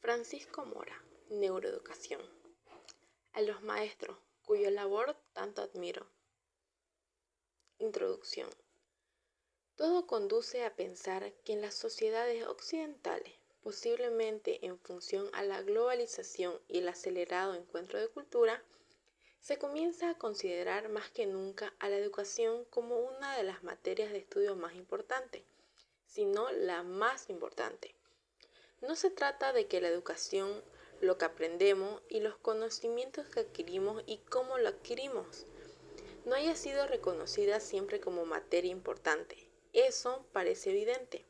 Francisco Mora, Neuroeducación. A los maestros, cuya labor tanto admiro. Introducción. Todo conduce a pensar que en las sociedades occidentales, posiblemente en función a la globalización y el acelerado encuentro de cultura, se comienza a considerar más que nunca a la educación como una de las materias de estudio más importantes, sino la más importante. No se trata de que la educación, lo que aprendemos y los conocimientos que adquirimos y cómo lo adquirimos, no haya sido reconocida siempre como materia importante. Eso parece evidente.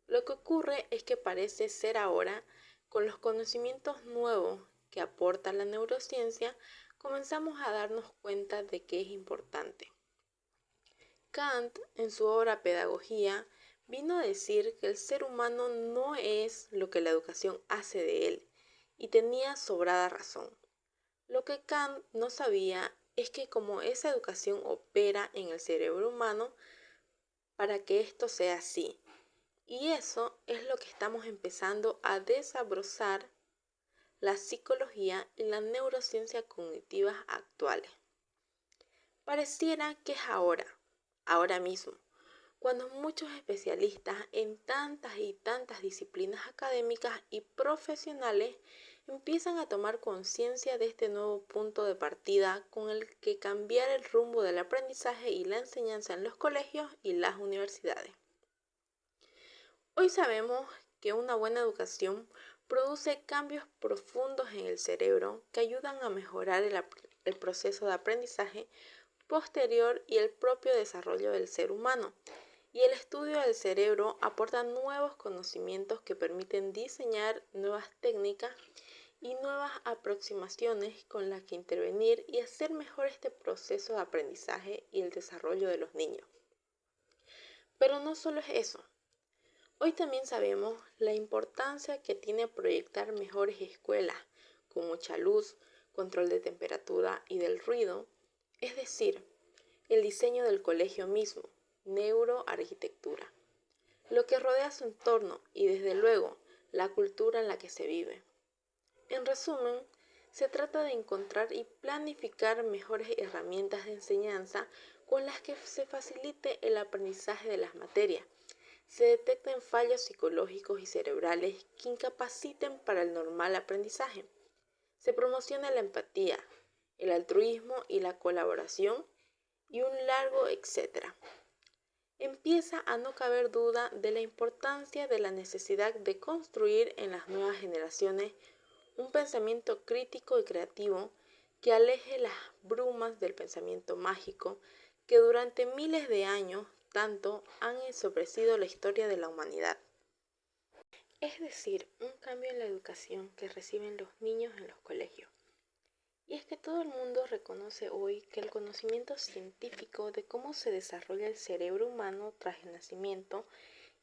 Lo que ocurre es que parece ser ahora, con los conocimientos nuevos que aporta la neurociencia, comenzamos a darnos cuenta de que es importante. Kant, en su obra Pedagogía, vino a decir que el ser humano no es lo que la educación hace de él, y tenía sobrada razón. Lo que Kant no sabía es que como esa educación opera en el cerebro humano para que esto sea así, y eso es lo que estamos empezando a desbrozar la psicología y la neurociencia cognitivas actuales. Pareciera que es ahora mismo, cuando muchos especialistas en tantas y tantas disciplinas académicas y profesionales empiezan a tomar conciencia de este nuevo punto de partida con el que cambiar el rumbo del aprendizaje y la enseñanza en los colegios y las universidades. Hoy sabemos que una buena educación produce cambios profundos en el cerebro que ayudan a mejorar el proceso de aprendizaje posterior y el propio desarrollo del ser humano. Y el estudio del cerebro aporta nuevos conocimientos que permiten diseñar nuevas técnicas y nuevas aproximaciones con las que intervenir y hacer mejor este proceso de aprendizaje y el desarrollo de los niños. Pero no solo es eso. Hoy también sabemos la importancia que tiene proyectar mejores escuelas, con mucha luz, control de temperatura y del ruido, es decir, el diseño del colegio mismo, neuroarquitectura, lo que rodea su entorno y desde luego la cultura en la que se vive. En resumen, se trata de encontrar y planificar mejores herramientas de enseñanza con las que se facilite el aprendizaje de las materias, se detecten fallos psicológicos y cerebrales que incapaciten para el normal aprendizaje, se promocione la empatía, el altruismo y la colaboración y un largo etcétera. Empieza a no caber duda de la importancia de la necesidad de construir en las nuevas generaciones un pensamiento crítico y creativo que aleje las brumas del pensamiento mágico que durante miles de años tanto han ensobrecido la historia de la humanidad. Es decir, un cambio en la educación que reciben los niños en los colegios. Y es que todo el mundo reconoce hoy que el conocimiento científico de cómo se desarrolla el cerebro humano tras el nacimiento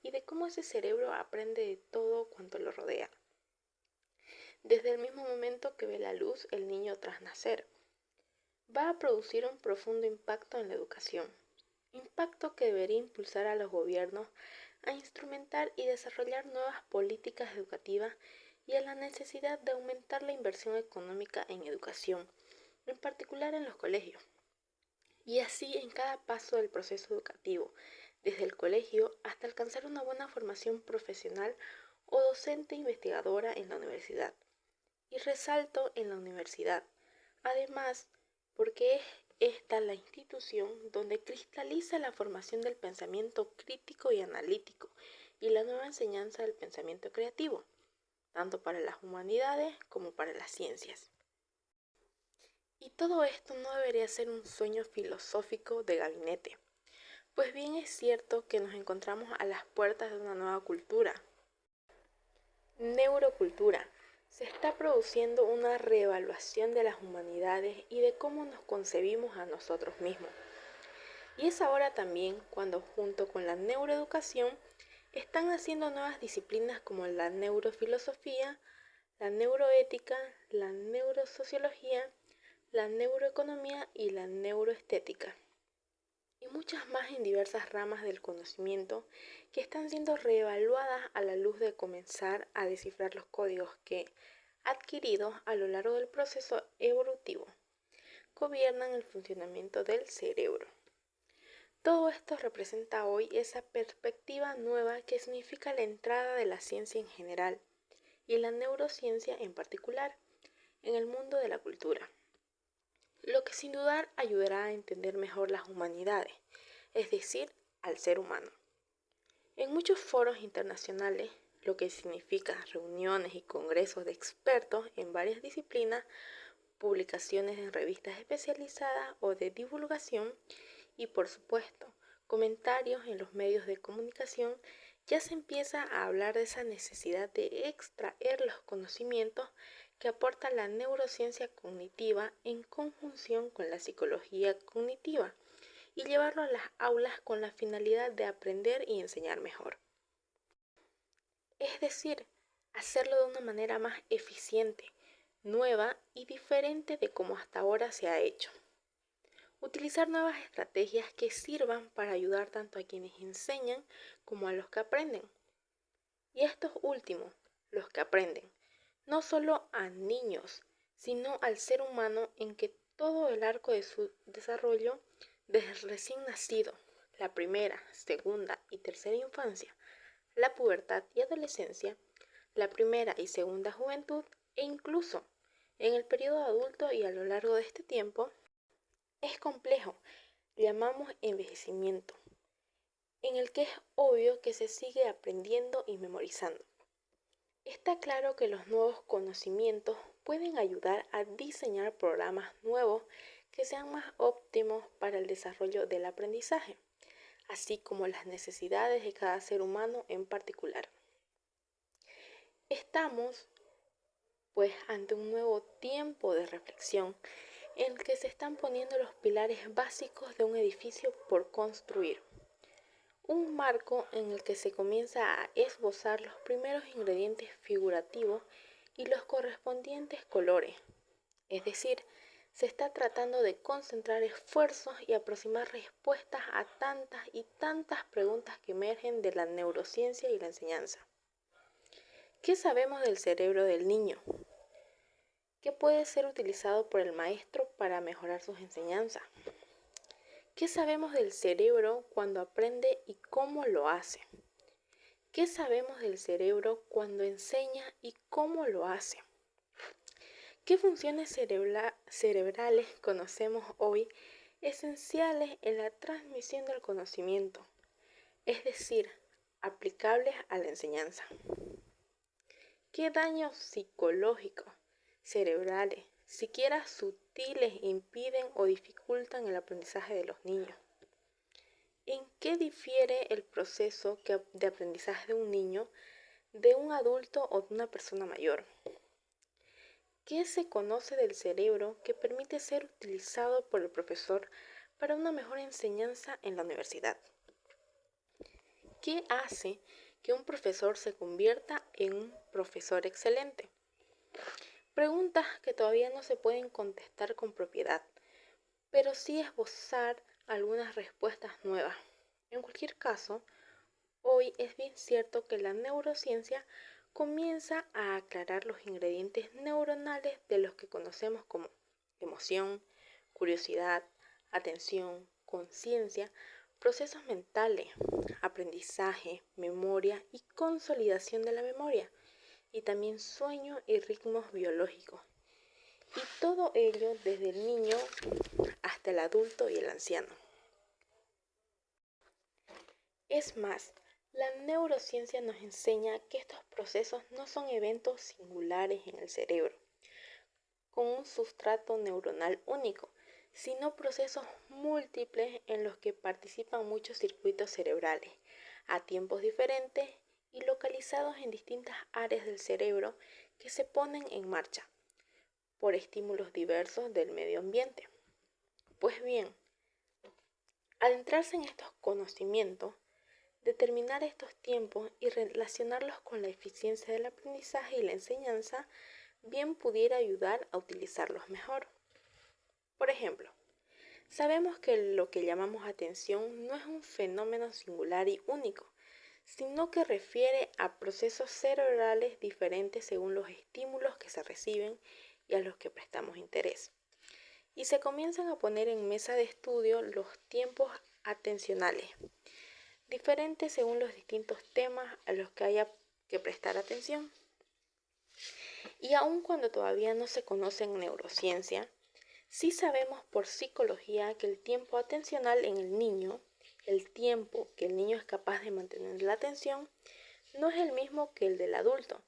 y de cómo ese cerebro aprende de todo cuanto lo rodea. Desde el mismo momento que ve la luz el niño tras nacer, va a producir un profundo impacto en la educación. Impacto que debería impulsar a los gobiernos a instrumentar y desarrollar nuevas políticas educativas y a la necesidad de aumentar la inversión económica en educación, en particular en los colegios. Y así en cada paso del proceso educativo, desde el colegio hasta alcanzar una buena formación profesional o docente investigadora en la universidad. Y resalto en la universidad, además, porque es esta la institución donde cristaliza la formación del pensamiento crítico y analítico y la nueva enseñanza del pensamiento creativo, tanto para las humanidades como para las ciencias. Y todo esto no debería ser un sueño filosófico de gabinete, pues bien es cierto que nos encontramos a las puertas de una nueva cultura. Neurocultura. Se está produciendo una reevaluación de las humanidades y de cómo nos concebimos a nosotros mismos. Y es ahora también cuando junto con la neuroeducación están naciendo nuevas disciplinas como la neurofilosofía, la neuroética, la neurosociología, la neuroeconomía y la neuroestética. Y y muchas más en diversas ramas del conocimiento que están siendo reevaluadas a la luz de comenzar a descifrar los códigos que, adquiridos a lo largo del proceso evolutivo, gobiernan el funcionamiento del cerebro. Todo esto representa hoy esa perspectiva nueva que significa la entrada de la ciencia en general y la neurociencia en particular en el mundo de la cultura, lo que sin dudar ayudará a entender mejor las humanidades, es decir, al ser humano. En muchos foros internacionales, lo que significa reuniones y congresos de expertos en varias disciplinas, publicaciones en revistas especializadas o de divulgación y, por supuesto, comentarios en los medios de comunicación, ya se empieza a hablar de esa necesidad de extraer los conocimientos que aporta la neurociencia cognitiva en conjunción con la psicología cognitiva y llevarlo a las aulas con la finalidad de aprender y enseñar mejor. Es decir, hacerlo de una manera más eficiente, nueva y diferente de como hasta ahora se ha hecho. Utilizar nuevas estrategias que sirvan para ayudar tanto a quienes enseñan como a los que aprenden. Y estos últimos, los que aprenden, no solo a niños, sino al ser humano en que todo el arco de su desarrollo, desde el recién nacido, la primera, segunda y tercera infancia, la pubertad y adolescencia, la primera y segunda juventud e incluso en el periodo adulto y a lo largo de este tiempo, es complejo, llamamos envejecimiento, en el que es obvio que se sigue aprendiendo y memorizando. Está claro que los nuevos conocimientos pueden ayudar a diseñar programas nuevos que sean más óptimos para el desarrollo del aprendizaje, así como las necesidades de cada ser humano en particular. Estamos, pues, ante un nuevo tiempo de reflexión en el que se están poniendo los pilares básicos de un edificio por construir. Un marco en el que se comienza a esbozar los primeros ingredientes figurativos y los correspondientes colores. Es decir, se está tratando de concentrar esfuerzos y aproximar respuestas a tantas y tantas preguntas que emergen de la neurociencia y la enseñanza. ¿Qué sabemos del cerebro del niño? ¿Qué puede ser utilizado por el maestro para mejorar sus enseñanzas? ¿Qué sabemos del cerebro cuando aprende y cómo lo hace? ¿Qué sabemos del cerebro cuando enseña y cómo lo hace? ¿Qué funciones cerebrales conocemos hoy esenciales en la transmisión del conocimiento, es decir, aplicables a la enseñanza? ¿Qué daños psicológicos, cerebrales, siquiera sutiles impiden o dificultan el aprendizaje de los niños? ¿En qué difiere el proceso de aprendizaje de un niño de un adulto o de una persona mayor? ¿Qué se conoce del cerebro que permite ser utilizado por el profesor para una mejor enseñanza en la universidad? ¿Qué hace que un profesor se convierta en un profesor excelente? Preguntas que todavía no se pueden contestar con propiedad, pero sí esbozar algunas respuestas nuevas. En cualquier caso, hoy es bien cierto que la neurociencia comienza a aclarar los ingredientes neuronales de los que conocemos como emoción, curiosidad, atención, conciencia, procesos mentales, aprendizaje, memoria y consolidación de la memoria, y también sueño y ritmos biológicos. Y todo ello desde el niño hasta el adulto y el anciano. Es más, la neurociencia nos enseña que estos procesos no son eventos singulares en el cerebro, con un sustrato neuronal único, sino procesos múltiples en los que participan muchos circuitos cerebrales, a tiempos diferentes y localizados en distintas áreas del cerebro que se ponen en marcha por estímulos diversos del medio ambiente. Pues bien, adentrarse en estos conocimientos, determinar estos tiempos y relacionarlos con la eficiencia del aprendizaje y la enseñanza, bien pudiera ayudar a utilizarlos mejor. Por ejemplo, Sabemos que lo que llamamos atención no es un fenómeno singular y único, sino que refiere a procesos cerebrales diferentes según los estímulos que se reciben y a los que prestamos interés. Y se comienzan a poner en mesa de estudio los tiempos atencionales, diferentes según los distintos temas a los que haya que prestar atención. Y aun cuando todavía no se conoce en neurociencia, sí sabemos por psicología que el tiempo atencional en el niño, el tiempo que el niño es capaz de mantener la atención, no es el mismo que el del adulto,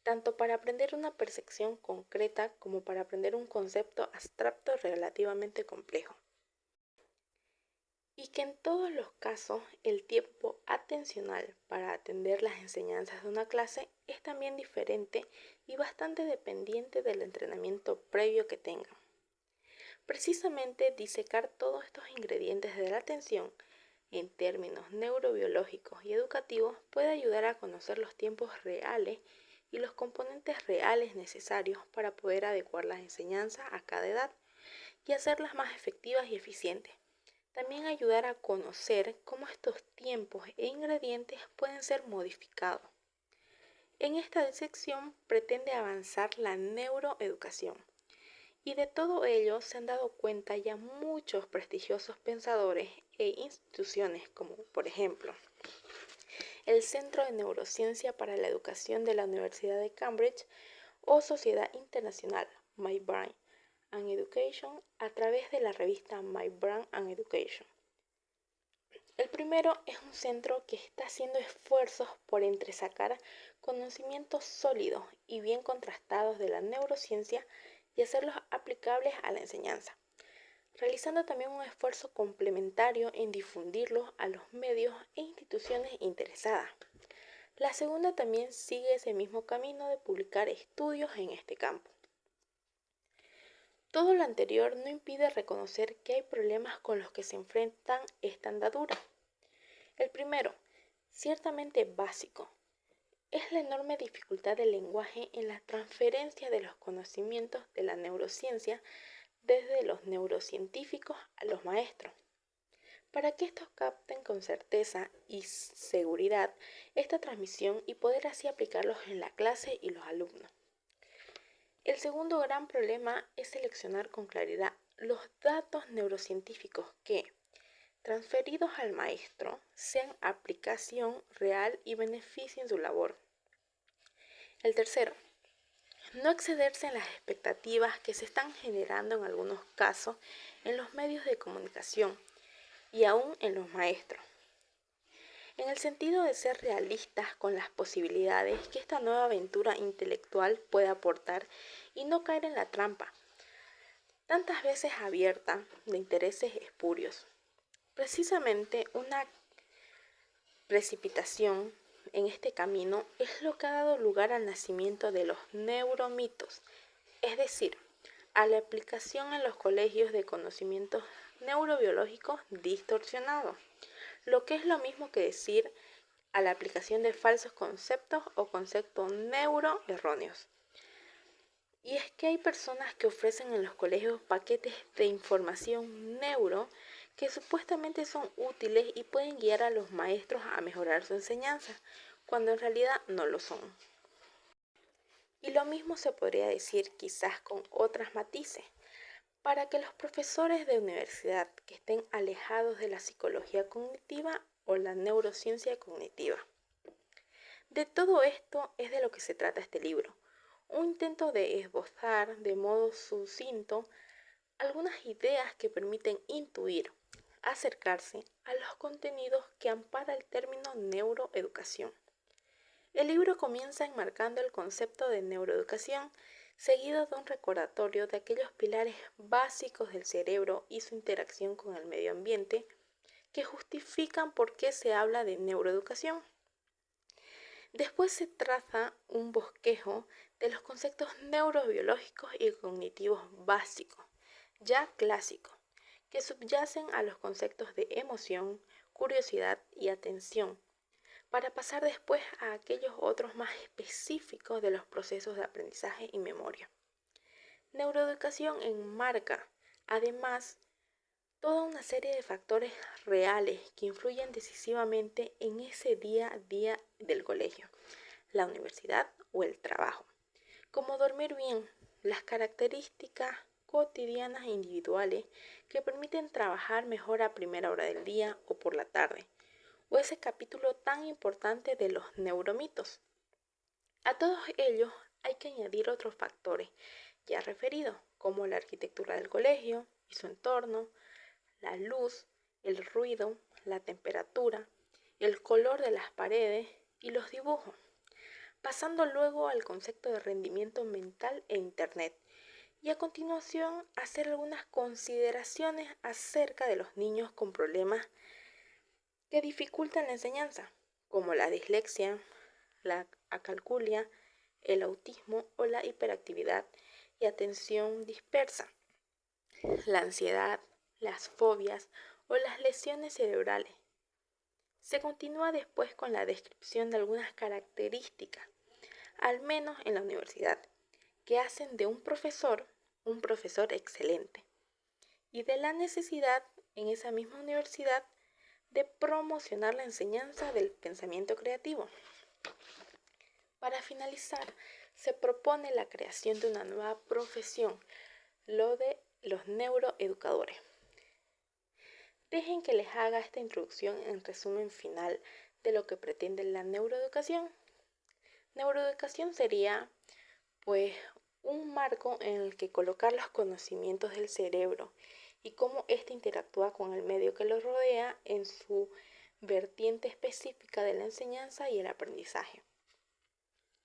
tanto para aprender una percepción concreta como para aprender un concepto abstracto relativamente complejo. Y que en todos los casos el tiempo atencional para atender las enseñanzas de una clase es también diferente y bastante dependiente del entrenamiento previo que tengan. Precisamente disecar todos estos ingredientes de la atención en términos neurobiológicos y educativos puede ayudar a conocer los tiempos reales y los componentes reales necesarios para poder adecuar las enseñanzas a cada edad y hacerlas más efectivas y eficientes. También ayudar a conocer cómo estos tiempos e ingredientes pueden ser modificados. En esta sección pretende avanzar la neuroeducación. Y de todo ello se han dado cuenta ya muchos prestigiosos pensadores e instituciones como, por ejemplo, el Centro de Neurociencia para la Educación de la Universidad de Cambridge o Sociedad Internacional My Brain and Education a través de la revista My Brain and Education. El primero es un centro que está haciendo esfuerzos por entresacar conocimientos sólidos y bien contrastados de la neurociencia y hacerlos aplicables a la enseñanza, realizando también un esfuerzo complementario en difundirlos a los medios e instituciones interesadas. La segunda también sigue ese mismo camino de publicar estudios en este campo. Todo lo anterior no impide reconocer que hay problemas con los que se enfrentan esta andadura. El primero, ciertamente básico, es la enorme dificultad del lenguaje en la transferencia de los conocimientos de la neurociencia desde los neurocientíficos a los maestros, para que estos capten con certeza y seguridad esta transmisión y poder así aplicarlos en la clase y los alumnos. El segundo gran problema es seleccionar con claridad los datos neurocientíficos que, transferidos al maestro, sean aplicación real y beneficien su labor. El tercero, no excederse en las expectativas que se están generando en algunos casos en los medios de comunicación y aún en los maestros, en el sentido de ser realistas con las posibilidades que esta nueva aventura intelectual puede aportar y no caer en la trampa, tantas veces abierta, de intereses espurios. Precisamente una precipitación en este camino es lo que ha dado lugar al nacimiento de los neuromitos, es decir, a la aplicación en los colegios de conocimientos neurobiológicos distorsionados, lo que es lo mismo que decir a la aplicación de falsos conceptos o conceptos neuroerróneos. Y es que hay personas que ofrecen en los colegios paquetes de información neuro que supuestamente son útiles y pueden guiar a los maestros a mejorar su enseñanza, cuando en realidad no lo son. Y lo mismo se podría decir quizás con otras matices, para que los profesores de universidad que estén alejados de la psicología cognitiva o la neurociencia cognitiva. De todo esto es de lo que se trata este libro, un intento de esbozar de modo sucinto algunas ideas que permiten intuir, acercarse a los contenidos que ampara el término neuroeducación. El libro comienza enmarcando el concepto de neuroeducación, seguido de un recordatorio de aquellos pilares básicos del cerebro y su interacción con el medio ambiente que justifican por qué se habla de neuroeducación. Después se traza un bosquejo de los conceptos neurobiológicos y cognitivos básicos, ya clásicos, que subyacen a los conceptos de emoción, curiosidad y atención, para pasar después a aquellos otros más específicos de los procesos de aprendizaje y memoria. Neuroeducación enmarca, además, toda una serie de factores reales que influyen decisivamente en ese día a día del colegio, la universidad o el trabajo, como dormir bien, las características cotidianas e individuales que permiten trabajar mejor a primera hora del día o por la tarde, o ese capítulo tan importante de los neuromitos. A todos ellos hay que añadir otros factores ya referidos, como la arquitectura del colegio y su entorno, la luz, el ruido, la temperatura, el color de las paredes y los dibujos, pasando luego al concepto de rendimiento mental e Internet, y a continuación hacer algunas consideraciones acerca de los niños con problemas que dificultan la enseñanza, como la dislexia, la acalculia, el autismo o la hiperactividad y atención dispersa, la ansiedad, las fobias o las lesiones cerebrales. Se continúa después con la descripción de algunas características, al menos en la universidad, que hacen de un profesor excelente, y de la necesidad en esa misma universidad de promocionar la enseñanza del pensamiento creativo. Para finalizar, se propone la creación de una nueva profesión, lo de los neuroeducadores. Dejen que les haga esta introducción en resumen final de lo que pretende la neuroeducación. Neuroeducación sería, pues, un marco en el que colocar los conocimientos del cerebro y cómo éste interactúa con el medio que lo rodea en su vertiente específica de la enseñanza y el aprendizaje.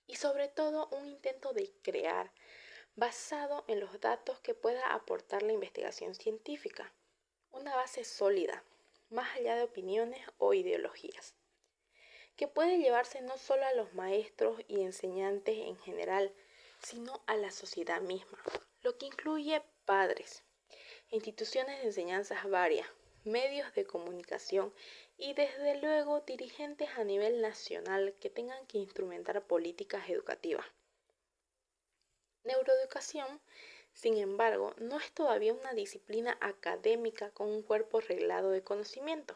Y sobre todo un intento de crear, basado en los datos que pueda aportar la investigación científica, una base sólida, más allá de opiniones o ideologías, que puede llevarse no solo a los maestros y enseñantes en general, sino a la sociedad misma, lo que incluye padres, instituciones de enseñanzas varias, medios de comunicación y desde luego dirigentes a nivel nacional que tengan que instrumentar políticas educativas. Neuroeducación, sin embargo, no es todavía una disciplina académica con un cuerpo reglado de conocimiento.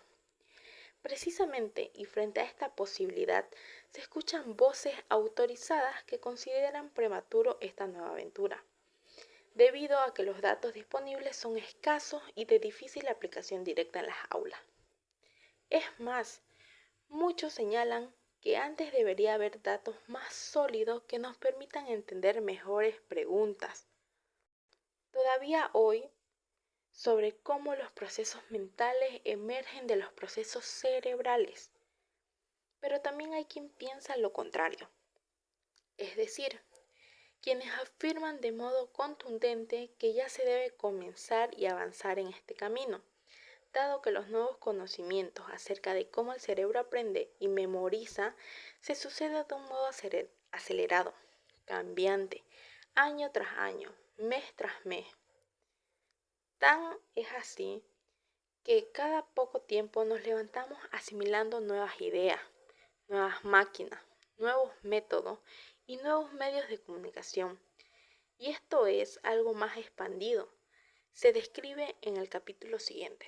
Precisamente, y frente a esta posibilidad, se escuchan voces autorizadas que consideran prematuro esta nueva aventura, debido a que los datos disponibles son escasos y de difícil aplicación directa en las aulas. Es más, muchos señalan que antes debería haber datos más sólidos que nos permitan entender mejores preguntas. Todavía hoy, sobre cómo los procesos mentales emergen de los procesos cerebrales. Pero también hay quien piensa lo contrario, es decir, quienes afirman de modo contundente que ya se debe comenzar y avanzar en este camino, dado que los nuevos conocimientos acerca de cómo el cerebro aprende y memoriza se suceden de un modo acelerado, cambiante, año tras año, mes tras mes. Tan es así que cada poco tiempo nos levantamos asimilando nuevas ideas, nuevas máquinas, nuevos métodos y nuevos medios de comunicación. Y esto es algo más expandido. Se describe en el capítulo siguiente.